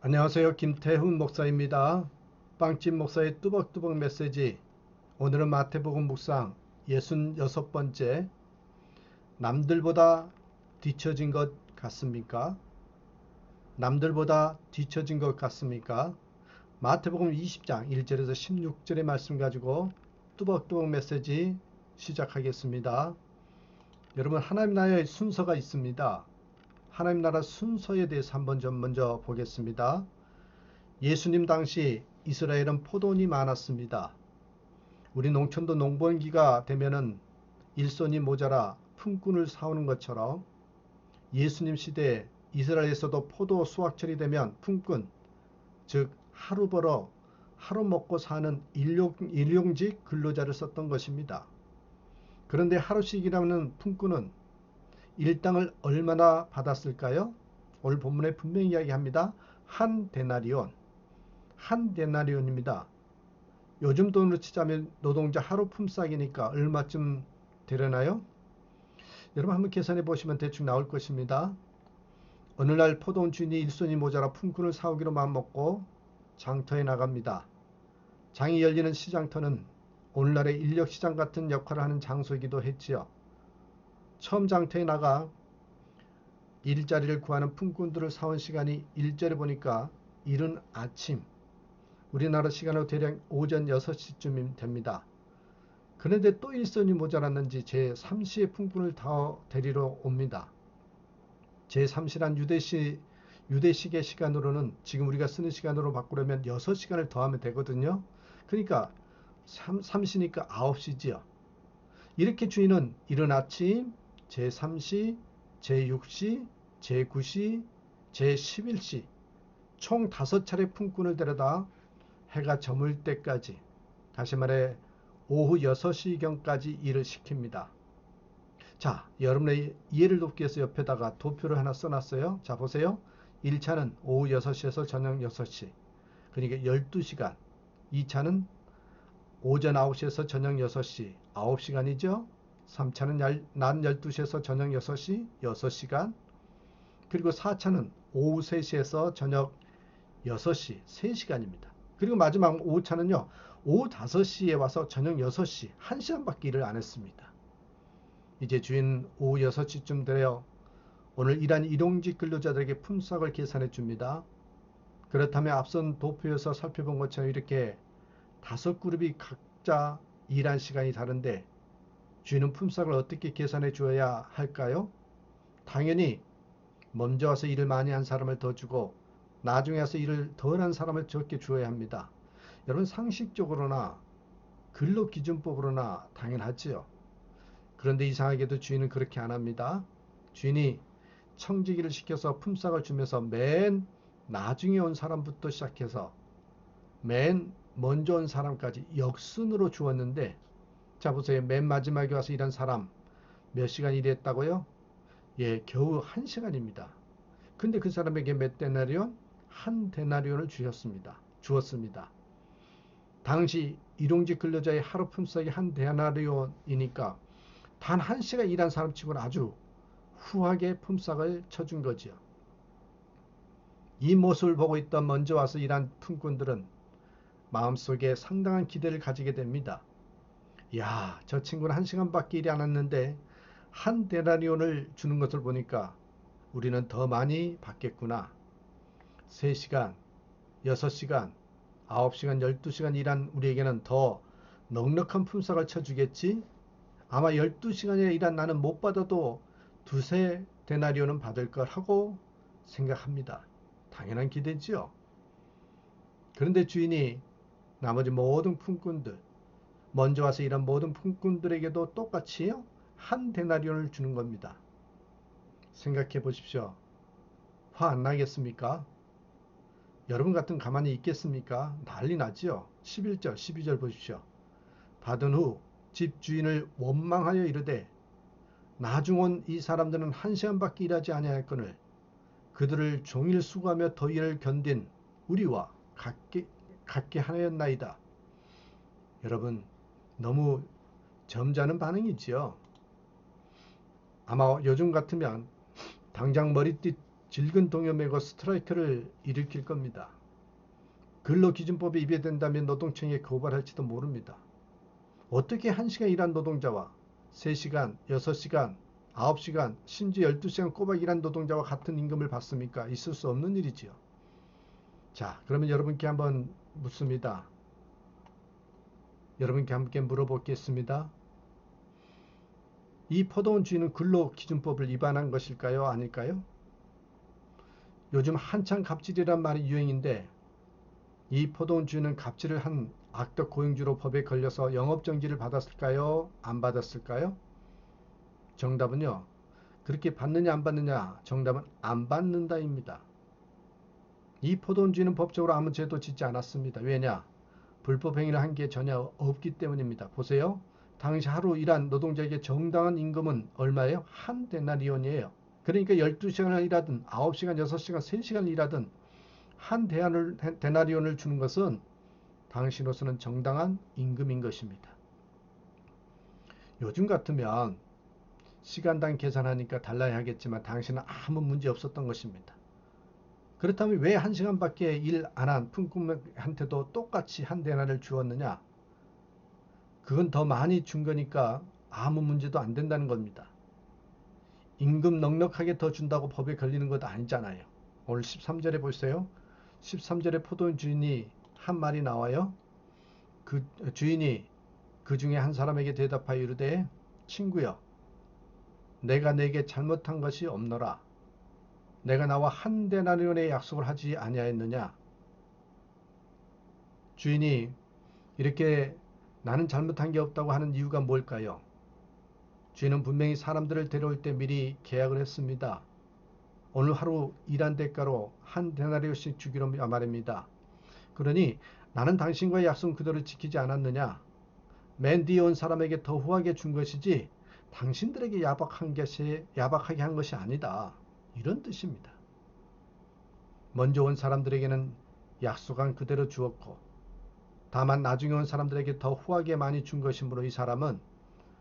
안녕하세요. 김태훈 목사입니다. 빵집 목사의 뚜벅뚜벅 메시지. 오늘은 마태복음 묵상 66번째. 남들보다 뒤처진 것 같습니까? 남들보다 뒤처진 것 같습니까? 마태복음 20장 1절에서 16절의 말씀 가지고 뚜벅뚜벅 메시지 시작하겠습니다. 여러분, 하나님 나라의 순서가 있습니다. 하나님 나라 순서에 대해서 한번 좀 먼저 보겠습니다. 예수님 당시 이스라엘은 포도원이 많았습니다. 우리 농촌도 농번기가 되면은 일손이 모자라 품꾼을 사오는 것처럼 예수님 시대에 이스라엘에서도 포도 수확철이 되면 품꾼, 즉 하루 벌어 하루 먹고 사는 일용직 근로자를 썼던 것입니다. 그런데 하루씩 일하는 품꾼은 일당을 얼마나 받았을까요? 오늘 본문에 분명히 이야기합니다. 한 데나리온. 한 데나리온입니다. 요즘 돈으로 치자면 노동자 하루 품삯이니까 얼마쯤 되려나요? 여러분 한번 계산해 보시면 대충 나올 것입니다. 어느 날 포도원 주인이 일손이 모자라 품꾼을 사오기로 마음먹고 장터에 나갑니다. 장이 열리는 시장터는 오늘날의 인력시장 같은 역할을 하는 장소이기도 했지요. 처음 장터에 나가 일자리를 구하는 품꾼들을 사온 시간이 일절에 보니까 이른 아침, 우리나라 시간으로 대략 오전 6시쯤 됩니다. 그런데 또 일손이 모자랐는지 제3시에 품꾼을 더 데리러 옵니다. 제3시란 유대식의 시간으로는 지금 우리가 쓰는 시간으로 바꾸려면 6시간을 더하면 되거든요. 그러니까 3시니까 9시지요. 이렇게 주인은 이른 아침, 제3시, 제6시, 제9시, 제11시 총 5차례 품꾼을 데려다 해가 저물 때까지, 다시 말해 오후 6시경까지 일을 시킵니다. 자, 여러분의 이해를 돕기 위해서 옆에다가 도표를 하나 써놨어요. 자, 보세요. 1차는 오후 6시에서 저녁 6시, 그러니까 12시간. 2차는 오전 9시에서 저녁 6시, 9시간이죠. 3차는 낮 12시에서 저녁 6시, 6시간. 그리고 4차는 오후 3시에서 저녁 6시, 3시간입니다. 그리고 마지막 5차는요. 오후 5시에 와서 저녁 6시, 1시간밖에 일을 안 했습니다. 이제 주인 오후 6시쯤 되어 오늘 일한 일용직 근로자들에게 품삯을 계산해 줍니다. 그렇다면 앞선 도표에서 살펴본 것처럼 이렇게 5그룹이 각자 일한 시간이 다른데 주인은 품삯을 어떻게 계산해 줘야 할까요? 당연히 먼저 와서 일을 많이 한 사람을 더 주고 나중에 와서 일을 덜 한 사람을 적게 주어야 합니다. 여러분, 상식적으로나 근로기준법으로나 당연하지요. 그런데 이상하게도 주인은 그렇게 안 합니다. 주인이 청지기를 시켜서 품삯을 주면서 맨 나중에 온 사람부터 시작해서 맨 먼저 온 사람까지 역순으로 주었는데, 자 보세요. 맨 마지막에 와서 일한 사람 몇 시간 일했다고요? 예, 겨우 1시간입니다. 근데 그 사람에게 몇 데나리온? 한 데나리온을 주었습니다. 당시 일용직 근로자의 하루 품삯이 한 데나리온이니까 단 1시간 일한 사람 치고는 아주 후하게 품삯을 쳐준 거지요. 이 모습을 보고 있던 먼저 와서 일한 품꾼들은 마음속에 상당한 기대를 가지게 됩니다. 야, 저 친구는 1시간밖에 일이 안 했는데 한 데나리온을 주는 것을 보니까 우리는 더 많이 받겠구나. 3시간, 6시간, 9시간, 12시간 일한 우리에게는 더 넉넉한 품삯을 쳐주겠지? 아마 12시간에 일한 나는 못 받아도 두세 데나리온은 받을 걸 하고 생각합니다. 당연한 기대지요. 그런데 주인이 나머지 모든 품꾼들, 먼저 와서 일한 모든 품꾼들에게도 똑같이요, 한 데나리온을 주는 겁니다. 생각해 보십시오. 화 안 나겠습니까? 여러분 같은 가만히 있겠습니까? 난리 나지요. 11절, 12절 보십시오. 받은 후 집 주인을 원망하여 이르되 나중 온 이 사람들은 1시간밖에 일하지 아니하였거늘 그들을 종일 수고하며 더위를 견딘 우리와 같게 하였나이다. 여러분, 너무 점잖은 반응이지요. 아마 요즘 같으면 당장 머리띠 질근 동요매고 스트라이크를 일으킬 겁니다. 근로기준법이 위배된다면 노동청에 고발할지도 모릅니다. 어떻게 1시간 일한 노동자와 3시간, 6시간, 9시간, 심지어 12시간 꼬박 일한 노동자와 같은 임금을 받습니까? 있을 수 없는 일이지요. 자, 그러면 여러분께 한번 묻습니다. 여러분께 함께 물어보겠습니다. 이 포도원 주인은 근로기준법을 위반한 것일까요? 아닐까요? 요즘 한창 갑질이란 말이 유행인데 이 포도원 주인은 갑질을 한 악덕 고용주로 법에 걸려서 영업정지를 받았을까요? 안 받았을까요? 정답은요. 그렇게 받느냐 안 받느냐, 정답은 안 받는다입니다. 이 포도원 주인은 법적으로 아무 죄도 짓지 않았습니다. 왜냐? 불법 행위를 한 게 전혀 없기 때문입니다. 보세요. 당시 하루 일한 노동자에게 정당한 임금은 얼마예요? 한 데나리온이에요. 그러니까 12시간을 일하든 9시간, 6시간, 3시간을 일하든 한 데나리온을 주는 것은 당신으로서는 정당한 임금인 것입니다. 요즘 같으면 시간당 계산하니까 달라야 하겠지만 당신은 아무 문제 없었던 것입니다. 그렇다면 왜 1시간밖에 일 안 한 품꾼한테도 똑같이 한 데나리온을 주었느냐? 그건 더 많이 준 거니까 아무 문제도 안 된다는 겁니다. 임금 넉넉하게 더 준다고 법에 걸리는 것도 아니잖아요. 오늘 13절에 보세요. 13절에 포도원 주인이 한 말이 나와요. 그 주인이 그 중에 한 사람에게 대답하여 이르되 친구여 내가 내게 잘못한 것이 없노라. 내가 나와 한 데나리온의 약속을 하지 아니하였느냐. 주인이 이렇게 나는 잘못한 게 없다고 하는 이유가 뭘까요? 주인은 분명히 사람들을 데려올 때 미리 계약을 했습니다. 오늘 하루 일한 대가로 한 데나리온씩 주기로 말입니다. 그러니 나는 당신과의 약속 그대로 지키지 않았느냐? 맨 뒤에 온 사람에게 더 후하게 준 것이지 당신들에게 야박하게 한 것이 아니다. 이런 뜻입니다. 먼저 온 사람들에게는 약속한 그대로 주었고 다만 나중에 온 사람들에게 더 후하게 많이 준 것이므로 이 사람은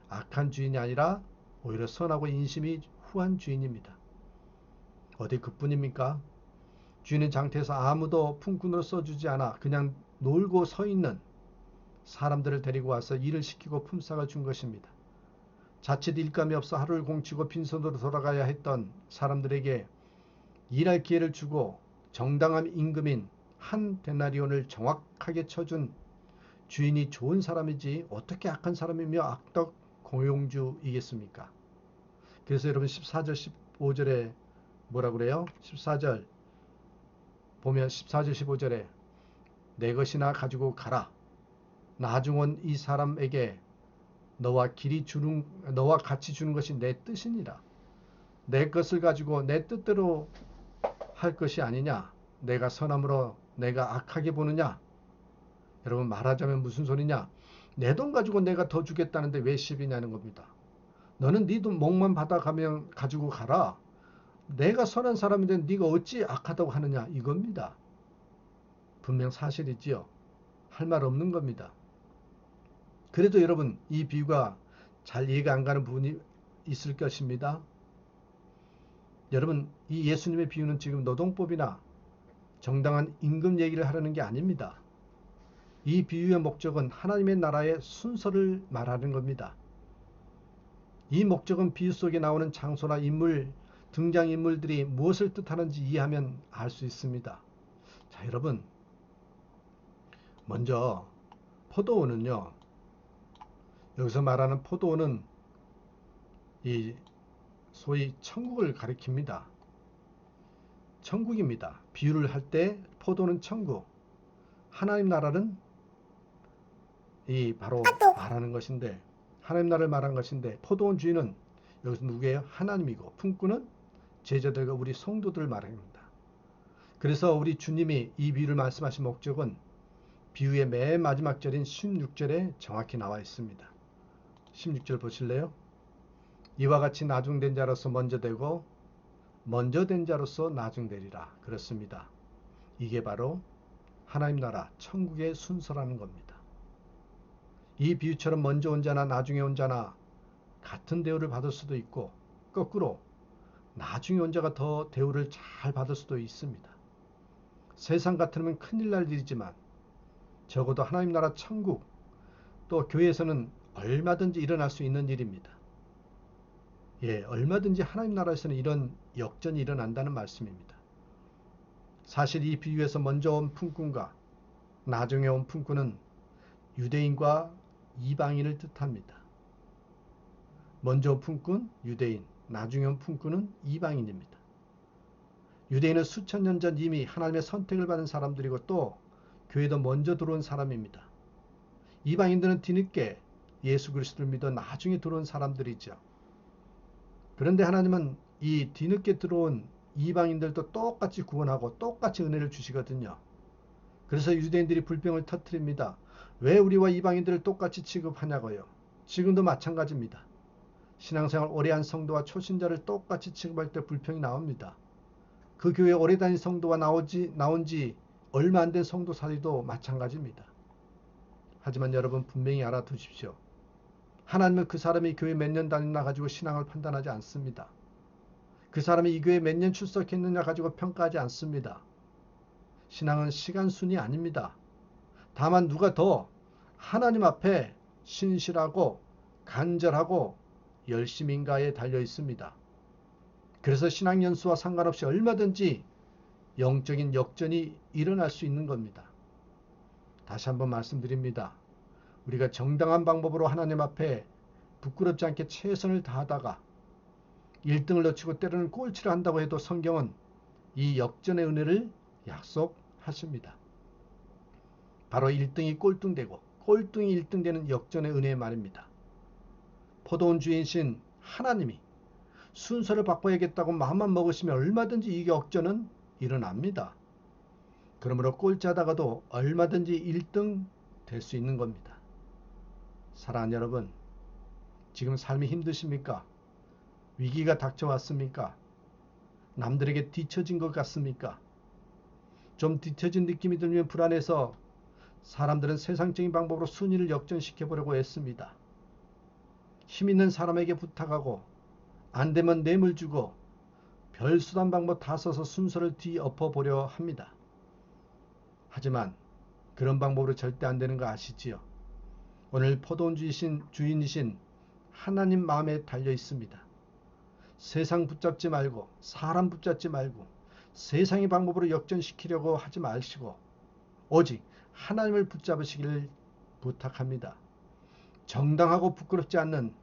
악한 주인이 아니라 오히려 선하고 인심이 후한 주인입니다. 어디 그뿐입니까? 주인은 장터에서 아무도 품꾼으로 써주지 않아 그냥 놀고 서 있는 사람들을 데리고 와서 일을 시키고 품삯을 준 것입니다. 자칫 일감이 없어 하루를 공치고 빈손으로 돌아가야 했던 사람들에게 일할 기회를 주고 정당한 임금인 한 데나리온을 정확하게 쳐준 주인이 좋은 사람이지 어떻게 악한 사람이며 악덕 고용주이겠습니까? 그래서 여러분 14절 15절에 뭐라 그래요? 14절 보면 14절 15절에 내 것이나 가지고 가라. 나중 온 이 사람에게 너와 같이 주는 것이 내 뜻이니라. 내 것을 가지고 내 뜻대로 할 것이 아니냐? 내가 선함으로 내가 악하게 보느냐? 여러분 말하자면 무슨 소리냐? 내 돈 가지고 내가 더 주겠다는데 왜 시비냐는 겁니다. 너는 네 돈 목만 받아가면 가지고 가라. 내가 선한 사람인데 네가 어찌 악하다고 하느냐 이겁니다. 분명 사실이지요. 할 말 없는 겁니다. 그래도 여러분 이 비유가 잘 이해가 안 가는 부분이 있을 것입니다. 여러분 이 예수님의 비유는 지금 노동법이나 정당한 임금 얘기를 하려는 게 아닙니다. 이 비유의 목적은 하나님의 나라의 순서를 말하는 겁니다. 이 목적은 비유 속에 나오는 장소나 인물, 등장인물들이 무엇을 뜻하는지 이해하면 알 수 있습니다. 자, 여러분 먼저 포도원은요. 여기서 말하는 포도원은 이 소위 천국을 가리킵니다. 천국입니다. 비유를 할 때 포도는 천국, 하나님 나라는 이 바로 말하는 것인데 하나님 나라를 말하는 것인데 포도원 주인은 여기서 누구예요? 하나님이고 품꾼은 제자들과 우리 성도들을 말합니다. 그래서 우리 주님이 이 비유를 말씀하신 목적은 비유의 맨 마지막 절인 16절에 정확히 나와 있습니다. 16절 보실래요? 이와 같이 나중된 자로서 먼저 되고 먼저 된 자로서 나중되리라. 그렇습니다. 이게 바로 하나님 나라 천국의 순서라는 겁니다. 이 비유처럼 먼저 온 자나 나중에 온 자나 같은 대우를 받을 수도 있고 거꾸로 나중에 온 자가 더 대우를 잘 받을 수도 있습니다. 세상 같으면 큰일 날 일이지만 적어도 하나님 나라 천국 또 교회에서는 얼마든지 일어날 수 있는 일입니다. 예, 얼마든지 하나님 나라에서는 이런 역전이 일어난다는 말씀입니다. 사실 이 비유에서 먼저 온 품꾼과 나중에 온 품꾼은 유대인과 이방인을 뜻합니다. 먼저 온 품꾼, 유대인, 나중에 온 품꾼은 이방인입니다. 유대인은 수천 년 전 이미 하나님의 선택을 받은 사람들이고 또 교회도 먼저 들어온 사람입니다. 이방인들은 뒤늦게 예수 그리스도를 믿어 나중에 들어온 사람들이죠. 그런데 하나님은 이 뒤늦게 들어온 이방인들도 똑같이 구원하고 똑같이 은혜를 주시거든요. 그래서 유대인들이 불평을 터뜨립니다. 왜 우리와 이방인들을 똑같이 취급하냐고요. 지금도 마찬가지입니다. 신앙생활 오래 한 성도와 초신자를 똑같이 취급할 때 불평이 나옵니다. 그 교회 오래 다닌 성도와 나온 지 얼마 안 된 성도 사이도 마찬가지입니다. 하지만 여러분 분명히 알아두십시오. 하나님은 그 사람이 교회 몇 년 다녔나 가지고 신앙을 판단하지 않습니다. 그 사람이 이 교회 몇 년 출석했느냐 가지고 평가하지 않습니다. 신앙은 시간순이 아닙니다. 다만 누가 더 하나님 앞에 신실하고 간절하고 열심인가에 달려 있습니다. 그래서 신앙 연수와 상관없이 얼마든지 영적인 역전이 일어날 수 있는 겁니다. 다시 한번 말씀드립니다. 우리가 정당한 방법으로 하나님 앞에 부끄럽지 않게 최선을 다하다가 1등을 놓치고 때로는 꼴찌를 한다고 해도 성경은 이 역전의 은혜를 약속하십니다. 바로 1등이 꼴등되고 꼴등이 1등 되는 역전의 은혜의 말입니다. 포도원 주인신 하나님이 순서를 바꿔야겠다고 마음만 먹으시면 얼마든지 이 역전은 일어납니다. 그러므로 꼴찌하다가도 얼마든지 1등 될 수 있는 겁니다. 사랑하는 여러분, 지금 삶이 힘드십니까? 위기가 닥쳐왔습니까? 남들에게 뒤처진 것 같습니까? 좀 뒤처진 느낌이 들면 불안해서 사람들은 세상적인 방법으로 순위를 역전시켜보려고 애씁니다. 힘 있는 사람에게 부탁하고 안 되면 뇌물 주고 별수단 방법 다 써서 순서를 뒤엎어보려 합니다. 하지만 그런 방법으로 절대 안 되는 거 아시지요? 오늘 포도원 주인이신 하나님 마음에 달려 있습니다. 세상 붙잡지 말고 사람 붙잡지 말고 세상의 방법으로 역전시키려고 하지 마시고 오직 하나님을 붙잡으시기를 부탁합니다. 정당하고 부끄럽지 않는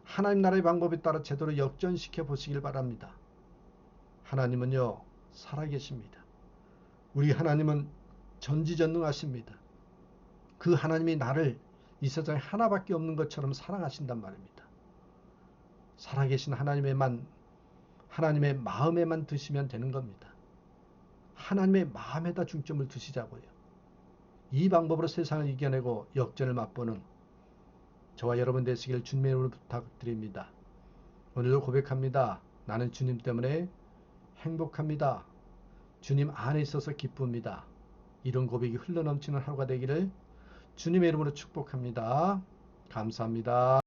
하나님 나라의 방법에 따라 제대로 역전시켜 보시길 바랍니다. 하나님은요 살아계십니다. 우리 하나님은 전지전능하십니다. 그 하나님이 나를 이 세상에 하나밖에 없는 것처럼 사랑하신단 말입니다. 살아계신 하나님의 마음에만 드시면 되는 겁니다. 하나님의 마음에다 중점을 두시자고요. 이 방법으로 세상을 이겨내고 역전을 맛보는 저와 여러분 되시길 주님의 이름으로 부탁드립니다. 오늘도 고백합니다. 나는 주님 때문에 행복합니다. 주님 안에 있어서 기쁩니다. 이런 고백이 흘러넘치는 하루가 되기를 주님의 이름으로 축복합니다. 감사합니다.